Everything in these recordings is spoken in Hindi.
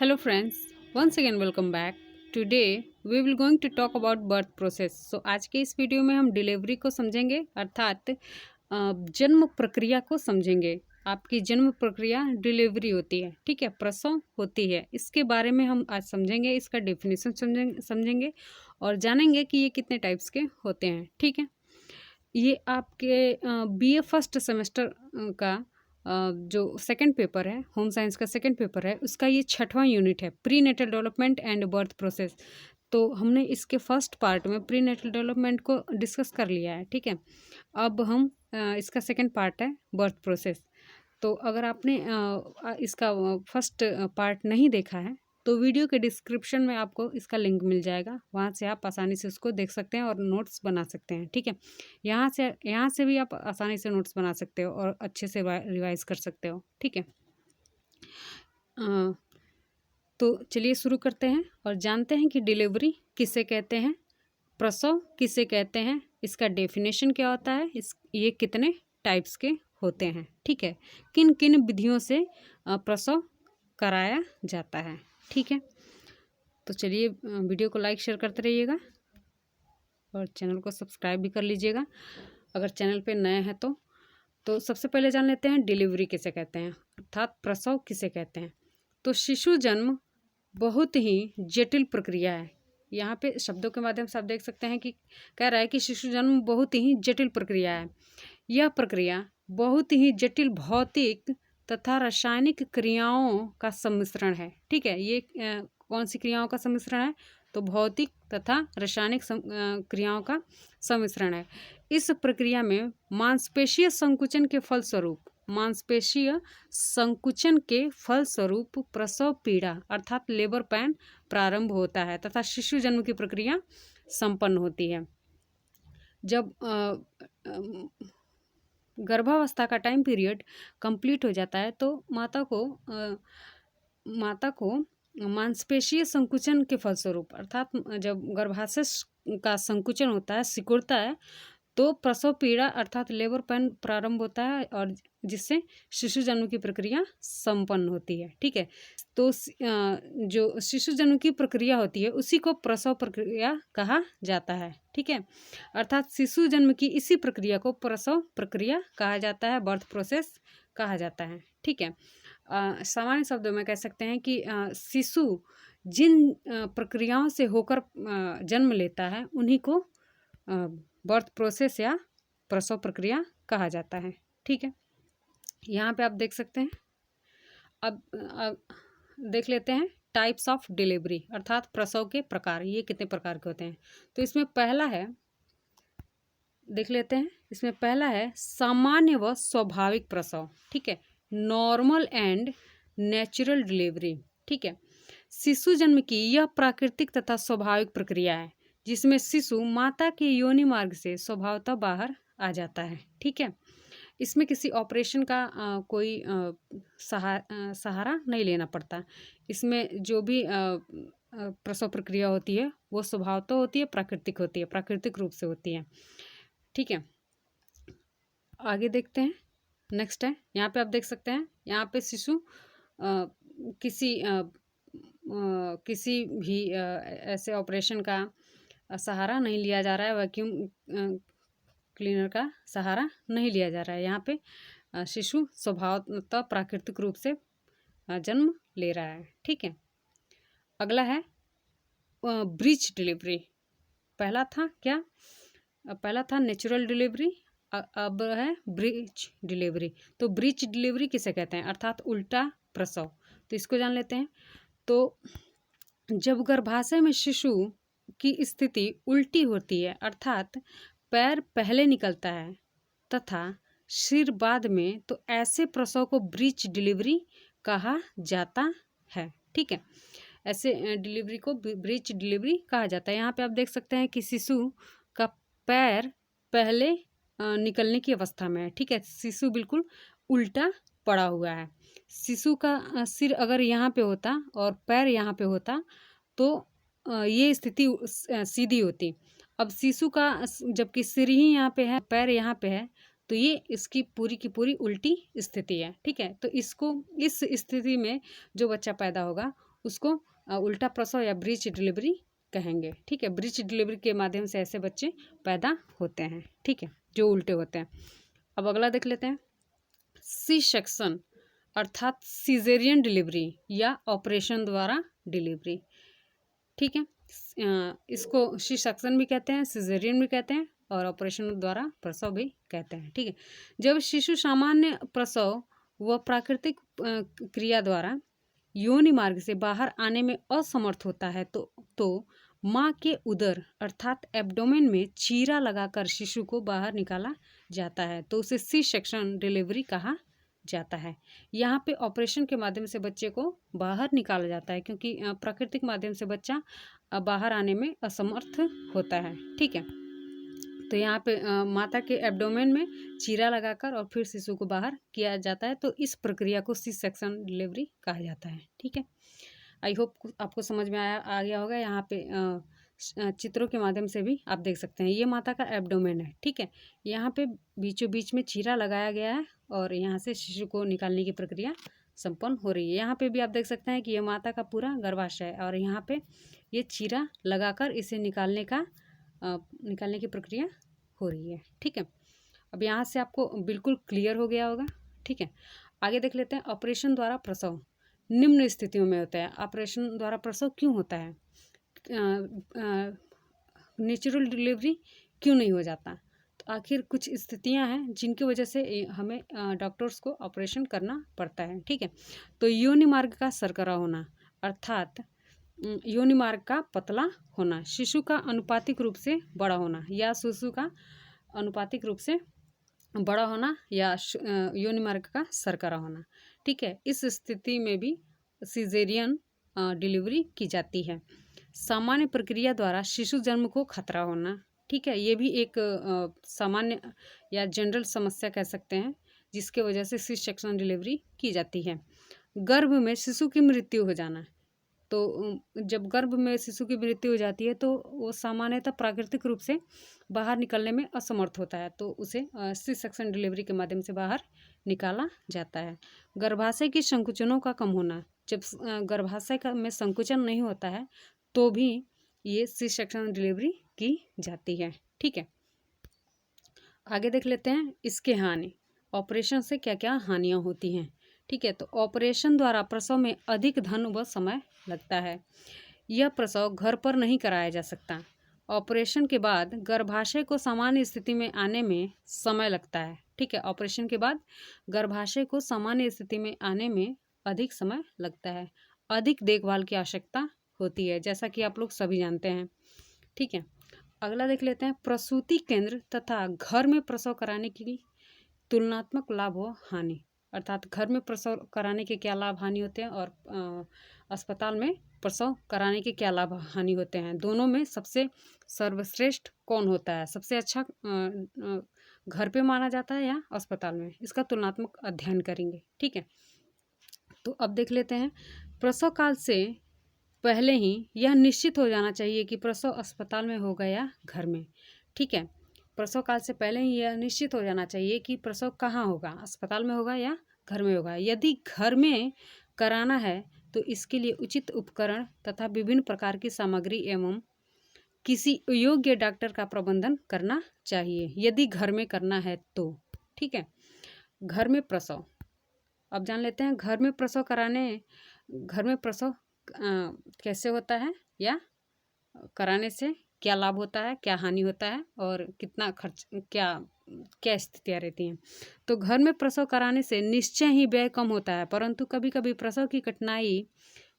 Hello friends, once again welcome back. Today we will going to talk about birth process. So आज के इस वीडियो में हम डिलीवरी को समझेंगे, अर्थात जन्म प्रक्रिया को समझेंगे। आपकी जन्म प्रक्रिया डिलीवरी होती है, ठीक है, प्रसव होती है। इसके बारे में हम आज समझेंगे, इसका डेफिनेशन समझेंगे और जानेंगे कि ये कितने टाइप्स के होते हैं, ठीक है। ये आपके बीए फर्स्ट सेमेस्टर का जो सेकंड पेपर है, होम साइंस का सेकंड पेपर है, उसका ये 6वां यूनिट है, prenatal development and birth process. तो हमने इसके फर्स्ट पार्ट में प्री नेटल डेवलपमेंट को डिस्कस कर लिया है, ठीक है। अब हम इसका सेकंड पार्ट है बर्थ प्रोसेस। तो अगर आपने इसका फर्स्ट पार्ट नहीं देखा है तो वीडियो के डिस्क्रिप्शन में आपको इसका लिंक मिल जाएगा, वहाँ से आप आसानी से उसको देख सकते हैं और नोट्स बना सकते हैं, ठीक है। यहाँ से भी आप आसानी से नोट्स बना सकते हो और अच्छे से रिवाइज कर सकते हो, ठीक है। तो चलिए शुरू करते हैं और जानते हैं कि डिलीवरी किसे कहते हैं, प्रसव किसे कहते हैं, इसका डेफिनेशन क्या होता है, ये कितने टाइप्स के होते हैं, ठीक है। किन किन विधियों से प्रसव कराया जाता है, ठीक है। तो चलिए वीडियो को लाइक शेयर करते रहिएगा और चैनल को सब्सक्राइब भी कर लीजिएगा अगर चैनल पे नए हैं तो सबसे पहले जान लेते हैं डिलीवरी किसे कहते हैं, अर्थात प्रसव किसे कहते हैं। तो शिशु जन्म बहुत ही जटिल प्रक्रिया है। यहाँ पे शब्दों के माध्यम से आप देख सकते हैं कि कह रहा है कि शिशु जन्म बहुत ही जटिल प्रक्रिया है। यह प्रक्रिया बहुत ही जटिल भौतिक तथा रासायनिक क्रियाओं का सम्मिश्रण है, ठीक है। ये कौन सी क्रियाओं का सम्मिश्रण है, तो भौतिक तथा रासायनिक क्रियाओं का सम्मिश्रण है। इस प्रक्रिया में मांसपेशीय संकुचन के फलस्वरूप प्रसव पीड़ा अर्थात लेबर पेन प्रारंभ होता है तथा शिशु जन्म की प्रक्रिया संपन्न होती है। जब गर्भावस्था का टाइम पीरियड कंप्लीट हो जाता है तो माता को मांसपेशीय संकुचन के फलस्वरूप अर्थात जब गर्भाशय का संकुचन होता है, सिकुड़ता है, तो प्रसव पीड़ा अर्थात लेबर पेन प्रारंभ होता है और जिससे शिशु जन्म की प्रक्रिया संपन्न होती है, ठीक है। तो जो शिशु जन्म की प्रक्रिया होती है उसी को प्रसव प्रक्रिया कहा जाता है, ठीक है। अर्थात शिशु जन्म की इसी प्रक्रिया को प्रसव प्रक्रिया कहा जाता है, बर्थ प्रोसेस कहा जाता है, ठीक है। सामान्य शब्दों में कह सकते हैं कि शिशु जिन प्रक्रियाओं से होकर जन्म लेता है उन्हीं को बर्थ प्रोसेस या प्रसव प्रक्रिया कहा जाता है, ठीक है। यहाँ पे आप देख सकते हैं। अब देख लेते हैं टाइप्स ऑफ डिलीवरी अर्थात प्रसव के प्रकार, ये कितने प्रकार के होते हैं। तो इसमें पहला है, देख लेते हैं, इसमें पहला है सामान्य व स्वाभाविक प्रसव, ठीक है, नॉर्मल एंड नेचुरल डिलीवरी, ठीक है। शिशु जन्म की यह प्राकृतिक तथा स्वाभाविक प्रक्रिया है जिसमें शिशु माता के योनि मार्ग से स्वभावतः बाहर आ जाता है, ठीक है। इसमें किसी ऑपरेशन का कोई सहारा नहीं लेना पड़ता। इसमें जो भी प्रसव प्रक्रिया होती है वो स्वभावतः होती है, प्राकृतिक होती है, प्राकृतिक रूप से होती है, ठीक है। आगे देखते हैं, नेक्स्ट है, यहाँ पे आप देख सकते हैं, यहाँ पे शिशु किसी भी ऐसे ऑपरेशन का सहारा नहीं लिया जा रहा है, वैक्यूम क्लीनर का सहारा नहीं लिया जा रहा है। यहाँ पे शिशु स्वभावतः प्राकृतिक रूप से जन्म ले रहा है, ठीक है। अगला है ब्रीच डिलीवरी। पहला था नेचुरल डिलीवरी, अब है ब्रीच डिलीवरी। तो ब्रीच डिलीवरी किसे कहते हैं, अर्थात उल्टा प्रसव। तो इसको जान लेते हैं। तो जब गर्भाशय में शिशु की स्थिति उल्टी होती है अर्थात पैर पहले निकलता है तथा सिर बाद में, तो ऐसे प्रसव को ब्रीच डिलीवरी कहा जाता है, ठीक है। ऐसे डिलीवरी को ब्रीच डिलीवरी कहा जाता है। यहाँ पे आप देख सकते हैं कि शिशु का पैर पहले निकलने की अवस्था में है, ठीक है, शिशु बिल्कुल उल्टा पड़ा हुआ है। शिशु का सिर अगर यहाँ पे होता और पैर यहाँ पे होता तो ये स्थिति सीधी होती। अब शिशु का जबकि सिर ही यहाँ पे है, पैर यहाँ पे है, तो ये इसकी पूरी की पूरी उल्टी स्थिति है, ठीक है। तो इस स्थिति में जो बच्चा पैदा होगा उसको उल्टा प्रसव या ब्रीच डिलीवरी कहेंगे। ठीक है, ब्रीच डिलीवरी के माध्यम से ऐसे बच्चे पैदा होते हैं। ठीक है, जो उल्टे होते हैं। अब अगला देख लेते हैं, सी सेक्शन अर्थात सीजेरियन डिलीवरी या ऑपरेशन द्वारा डिलीवरी। ठीक है, इसको सी सेक्शन भी कहते हैं, सीजेरियन भी कहते हैं और ऑपरेशन द्वारा प्रसव भी कहते हैं। ठीक है, जब शिशु सामान्य प्रसव व प्राकृतिक क्रिया द्वारा योनि मार्ग से बाहर आने में असमर्थ होता है तो माँ के उदर अर्थात एब्डोमेन में चीरा लगाकर शिशु को बाहर निकाला जाता है, तो उसे सी सेक्शन डिलीवरी कहा जाता है। यहाँ पे ऑपरेशन के माध्यम से बच्चे को बाहर निकाला जाता है, क्योंकि प्राकृतिक माध्यम से बच्चा बाहर आने में असमर्थ होता है। ठीक है, तो यहाँ पे माता के एब्डोमेन में चीरा लगाकर और फिर शिशु को बाहर किया जाता है, तो इस प्रक्रिया को सी सेक्शन डिलीवरी कहा जाता है। ठीक है, आई होप आपको समझ में आ गया होगा। यहाँ पे चित्रों के माध्यम से भी आप देख सकते हैं, ये माता का एब्डोमेन है। ठीक है, यहाँ पे बीचों बीच में चीरा लगाया गया है और यहाँ से शिशु को निकालने की प्रक्रिया संपन्न हो रही है। यहाँ पे भी आप देख सकते हैं कि ये माता का पूरा गर्भाशय है और यहाँ पे ये चीरा लगाकर इसे निकालने की प्रक्रिया हो रही है। ठीक है, अब यहाँ से आपको बिल्कुल क्लियर हो गया होगा। ठीक है, आगे देख लेते हैं, ऑपरेशन द्वारा प्रसव निम्न स्थितियों में होता है। ऑपरेशन द्वारा प्रसव क्यों होता है, नेचुरल डिलीवरी क्यों नहीं हो जाता, तो आखिर कुछ स्थितियां हैं जिनकी वजह से हमें डॉक्टर्स को ऑपरेशन करना पड़ता है। ठीक है, तो योनि मार्ग का सरकरा होना अर्थात योनि मार्ग का पतला होना, शिशु का अनुपातिक रूप से बड़ा होना या शिशु का अनुपातिक रूप से बड़ा होना या योनि मार्ग का सरकरा होना। ठीक है, इस स्थिति में भी सीजेरियन डिलीवरी की जाती है। सामान्य प्रक्रिया द्वारा शिशु जन्म को खतरा होना। ठीक है, ये भी एक सामान्य या जनरल समस्या कह सकते हैं, जिसके वजह से सी सेक्शन डिलीवरी की जाती है। गर्भ में शिशु की मृत्यु हो जाना, तो जब गर्भ में शिशु की मृत्यु हो जाती है तो वो सामान्यतः प्राकृतिक रूप से बाहर निकलने में असमर्थ होता है, तो उसे सी सेक्शन डिलीवरी के माध्यम से बाहर निकाला जाता है। गर्भाशय की संकुचनों का कम होना, जब गर्भाशय में संकुचन नहीं होता है तो भी ये सी सेक्शन डिलीवरी की जाती है। ठीक है, आगे देख लेते हैं इसके हानि, ऑपरेशन से क्या क्या हानियाँ होती हैं। ठीक है, तो ऑपरेशन द्वारा प्रसव में अधिक धन व समय लगता है। यह प्रसव घर पर नहीं कराया जा सकता। ऑपरेशन के बाद गर्भाशय को सामान्य स्थिति में आने में समय लगता है। ठीक है, ऑपरेशन के बाद गर्भाशय को सामान्य स्थिति में आने में अधिक समय लगता है। अधिक देखभाल की आवश्यकता होती है, जैसा कि आप लोग सभी जानते हैं। ठीक है, अगला देख लेते हैं, प्रसूति केंद्र तथा घर में प्रसव कराने की तुलनात्मक लाभ व हानि, अर्थात घर में प्रसव कराने के क्या लाभ हानि होते हैं और अस्पताल में प्रसव कराने के क्या लाभ हानि होते हैं, दोनों में सबसे सर्वश्रेष्ठ कौन होता है, सबसे अच्छा घर पे माना जाता है या अस्पताल में, इसका तुलनात्मक अध्ययन करेंगे। ठीक है, तो अब देख लेते हैं, प्रसव काल से पहले ही यह निश्चित हो जाना चाहिए कि प्रसव अस्पताल में होगा या घर में। ठीक है, प्रसव काल से पहले ही यह निश्चित हो जाना चाहिए कि प्रसव कहाँ होगा, अस्पताल में होगा या घर में होगा। यदि घर में कराना है तो इसके लिए उचित उपकरण तथा विभिन्न प्रकार की सामग्री एवं किसी योग्य डॉक्टर का प्रबंधन करना चाहिए, यदि घर में करना है तो। ठीक है, घर में प्रसव, अब जान लेते हैं घर में प्रसव कैसे होता है या कराने से क्या लाभ होता है, क्या हानि होता है और कितना खर्च, क्या स्थितियाँ रहती हैं। तो घर में प्रसव कराने से निश्चय ही व्यय कम होता है, परंतु कभी कभी प्रसव की कठिनाई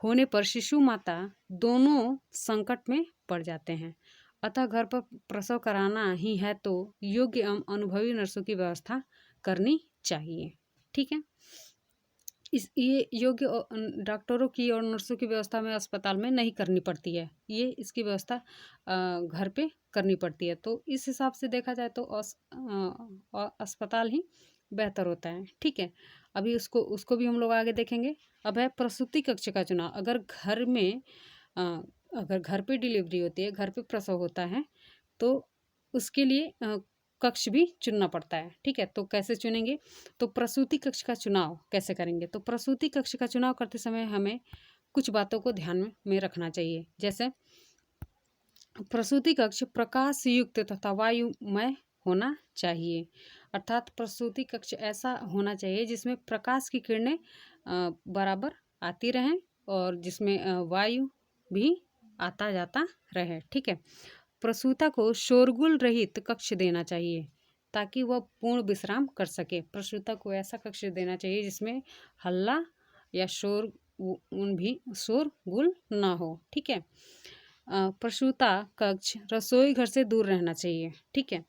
होने पर शिशु माता दोनों संकट में पड़ जाते हैं। अतः घर पर प्रसव कराना ही है तो योग्य एवं अनुभवी नर्सों की व्यवस्था करनी चाहिए। ठीक है, ये योग्य डॉक्टरों की और नर्सों की व्यवस्था में अस्पताल में नहीं करनी पड़ती है, ये इसकी व्यवस्था घर पे करनी पड़ती है। तो इस हिसाब से देखा जाए तो अस्पताल ही बेहतर होता है। ठीक है, अभी उसको भी हम लोग आगे देखेंगे। अब है प्रसूति कक्ष का चुनाव। अगर घर पे डिलीवरी होती है, घर पे प्रसव होता है, तो उसके लिए कक्ष भी चुनना पड़ता है। ठीक है, तो कैसे चुनेंगे, तो प्रसूति कक्ष का चुनाव कैसे करेंगे, तो प्रसूति कक्ष का चुनाव करते समय हमें कुछ बातों को ध्यान में रखना चाहिए। जैसे प्रसूति कक्ष प्रकाश युक्त तथा वायुमय होना चाहिए, अर्थात प्रसूति कक्ष ऐसा होना चाहिए जिसमें प्रकाश की किरणें बराबर आती रहें और जिसमें वायु भी आता जाता रहे। ठीक है। प्रसूता को शोरगुल रहित कक्ष देना चाहिए ताकि वह पूर्ण विश्राम कर सके। प्रसूता को ऐसा कक्ष देना चाहिए जिसमें हल्ला या शोरगुल ना हो। ठीक है। प्रसूता कक्ष रसोई घर से दूर रहना चाहिए। ठीक है।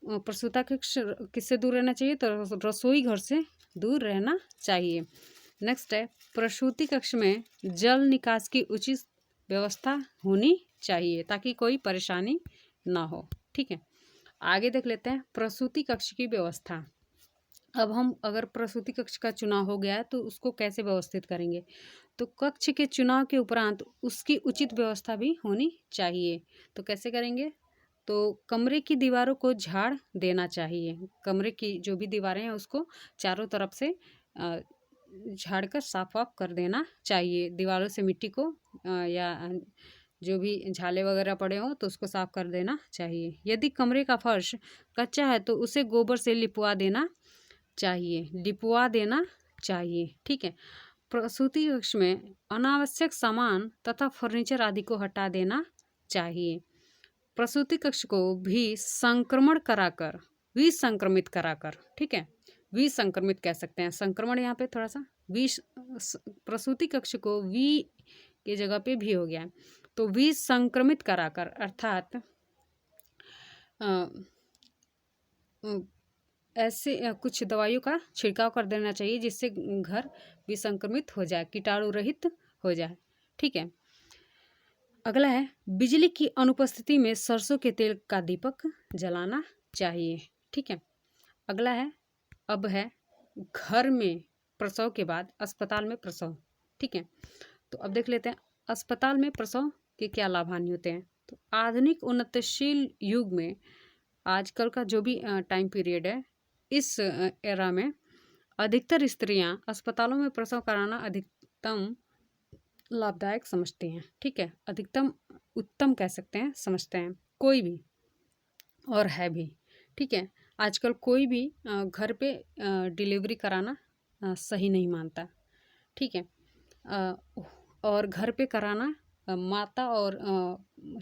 प्रसूता कक्ष किससे दूर रहना चाहिए? तो रसोई घर से दूर रहना चाहिए। नेक्स्ट है, प्रसूति कक्ष में जल निकास की उचित व्यवस्था होनी चाहिए ताकि कोई परेशानी ना हो। ठीक है। आगे देख लेते हैं प्रसूति कक्ष की व्यवस्था। अब हम अगर प्रसूति कक्ष का चुनाव हो गया है तो उसको कैसे व्यवस्थित करेंगे? तो कक्ष के चुनाव के उपरांत उसकी उचित व्यवस्था भी होनी चाहिए। तो कैसे करेंगे? तो कमरे की दीवारों को झाड़ देना चाहिए। कमरे की जो भी दीवारें हैं उसको चारों तरफ से झाड़ कर साफ वाफ कर देना चाहिए। दीवारों से मिट्टी को या जो भी झाले वगैरह पड़े हों तो उसको साफ कर देना चाहिए। यदि कमरे का फर्श कच्चा है तो उसे गोबर से लिपवा देना चाहिए। ठीक है। प्रसूति कक्ष में अनावश्यक सामान तथा फर्नीचर आदि को हटा देना चाहिए। प्रसूति कक्ष को भी विसंक्रमित कराकर, ठीक है, विसंक्रमित कह सकते हैं, संक्रमण यहाँ पे थोड़ा सा प्रसूति कक्ष को वी की जगह पे भी हो गया है, तो विसंक्रमित कराकर अर्थात ऐसे कुछ दवाइयों का छिड़काव कर देना चाहिए जिससे घर विसंक्रमित हो जाए, कीटाणु रहित हो जाए। ठीक है। अगला है बिजली की अनुपस्थिति में सरसों के तेल का दीपक जलाना चाहिए। ठीक है। अगला है अब है घर में प्रसव के बाद अस्पताल में प्रसव। ठीक है। तो अब देख लेते हैं अस्पताल में प्रसव के क्या लाभ हानि होते हैं। तो आधुनिक उन्नतशील युग में आजकल का जो भी टाइम पीरियड है, इस एरा में अधिकतर स्त्रियां अस्पतालों में प्रसव कराना अधिकतम लाभदायक समझते हैं। ठीक है। अधिकतम उत्तम कह सकते हैं, समझते हैं कोई भी, और है भी। ठीक है। आजकल कोई भी घर पे डिलीवरी कराना सही नहीं मानता। ठीक है। और घर पे कराना माता और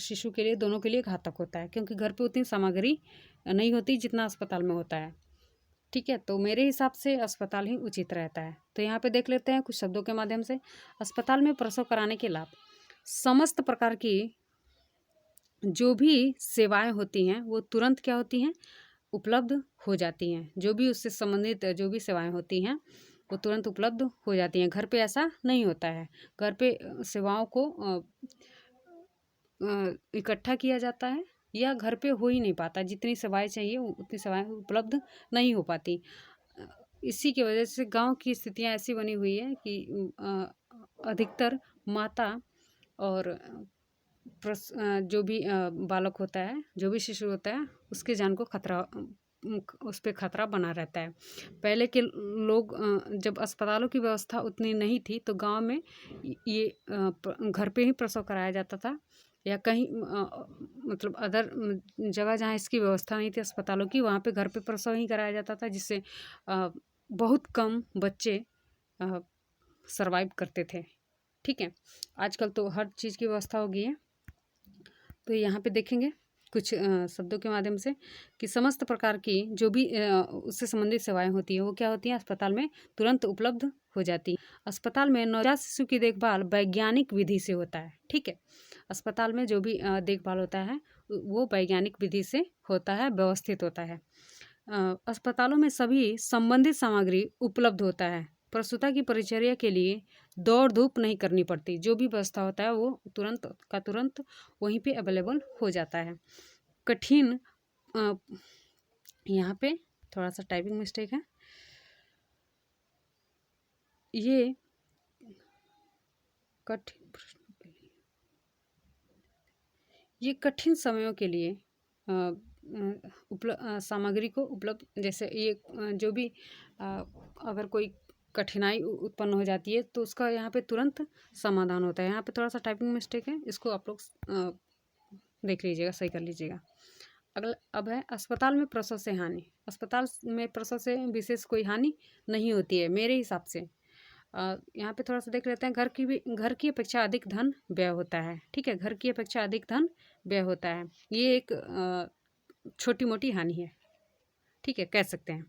शिशु के लिए, दोनों के लिए घातक होता है, क्योंकि घर पे उतनी सामग्री नहीं होती जितना अस्पताल में होता है। ठीक है। तो मेरे हिसाब से अस्पताल ही उचित रहता है। तो यहाँ पे देख लेते हैं कुछ शब्दों के माध्यम से अस्पताल में प्रसव कराने के लाभ। समस्त प्रकार की जो भी सेवाएं होती हैं वो तुरंत क्या होती हैं, उपलब्ध हो जाती हैं। जो भी उससे संबंधित जो भी सेवाएं होती हैं वो तुरंत उपलब्ध हो जाती हैं। घर पे ऐसा नहीं होता है। घर पे सेवाओं को इकट्ठा किया जाता है या घर पे हो ही नहीं पाता। जितनी सेवाएं चाहिए उतनी सेवाएं उपलब्ध नहीं हो पाती। इसी की वजह से गांव की स्थितियां ऐसी बनी हुई है कि अधिकतर माता और जो भी बालक होता है, जो भी शिशु होता है, उसके जान को खतरा, उस पर खतरा बना रहता है। पहले के लोग जब अस्पतालों की व्यवस्था उतनी नहीं थी तो गांव में ये घर पे ही प्रसव कराया जाता था, या कहीं मतलब अदर जगह जहाँ इसकी व्यवस्था नहीं थी अस्पतालों की, वहाँ पे घर पे प्रसव ही कराया जाता था, जिससे बहुत कम बच्चे सरवाइव करते थे। ठीक है। आजकल तो हर चीज़ की व्यवस्था हो गई है। तो यहाँ पे देखेंगे कुछ शब्दों के माध्यम से कि समस्त प्रकार की जो भी उससे संबंधित सेवाएं होती हैं वो क्या होती हैं, अस्पताल में तुरंत उपलब्ध हो जाती है। अस्पताल में नवजात शिशु की देखभाल वैज्ञानिक विधि से होता है। ठीक है। अस्पताल में जो भी देखभाल होता है वो वैज्ञानिक विधि से होता है, व्यवस्थित होता है। अस्पतालों में सभी संबंधित सामग्री उपलब्ध होता है। प्रसूता की परिचर्या के लिए दौड़ धूप नहीं करनी पड़ती। जो भी व्यवस्था होता है वो तुरंत का तुरंत वहीं पे अवेलेबल हो जाता है। कठिन, यहाँ पे थोड़ा सा टाइपिंग मिस्टेक है। ये कठिन प्रश्नों के लिए, ये कठिन समयों के लिए सामग्री को उपलब्ध, जैसे ये जो भी अगर कोई कठिनाई उत्पन्न हो जाती है तो उसका यहाँ पे तुरंत समाधान होता है। यहाँ पे थोड़ा सा टाइपिंग मिस्टेक है, इसको आप लोग देख लीजिएगा, सही कर लीजिएगा। अगला अब है अस्पताल में प्रसव से हानि। अस्पताल में प्रसव से विशेष कोई हानि नहीं होती है मेरे हिसाब से। यहाँ पे थोड़ा सा देख लेते हैं। घर की अपेक्षा अधिक धन व्यय होता है। ठीक है, घर की अपेक्षा अधिक धन व्यय होता है, ये एक छोटी मोटी हानि है। ठीक है, कह सकते हैं।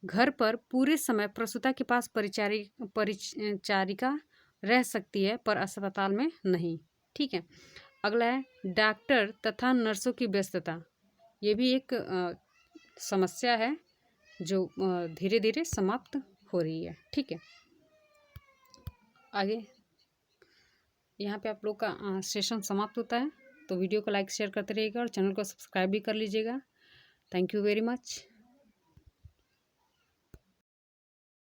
घर पर पूरे समय प्रसूता के पास परिचारिका रह सकती है पर अस्पताल में नहीं। ठीक है, अगला है डॉक्टर तथा नर्सों की व्यस्तता। ये भी एक समस्या है जो धीरे धीरे समाप्त हो रही है। ठीक है, आगे यहाँ पे आप लोग का सेशन समाप्त होता है। तो वीडियो को लाइक शेयर करते रहिएगा और चैनल को सब्सक्राइब भी कर लीजिएगा। Thank you very much.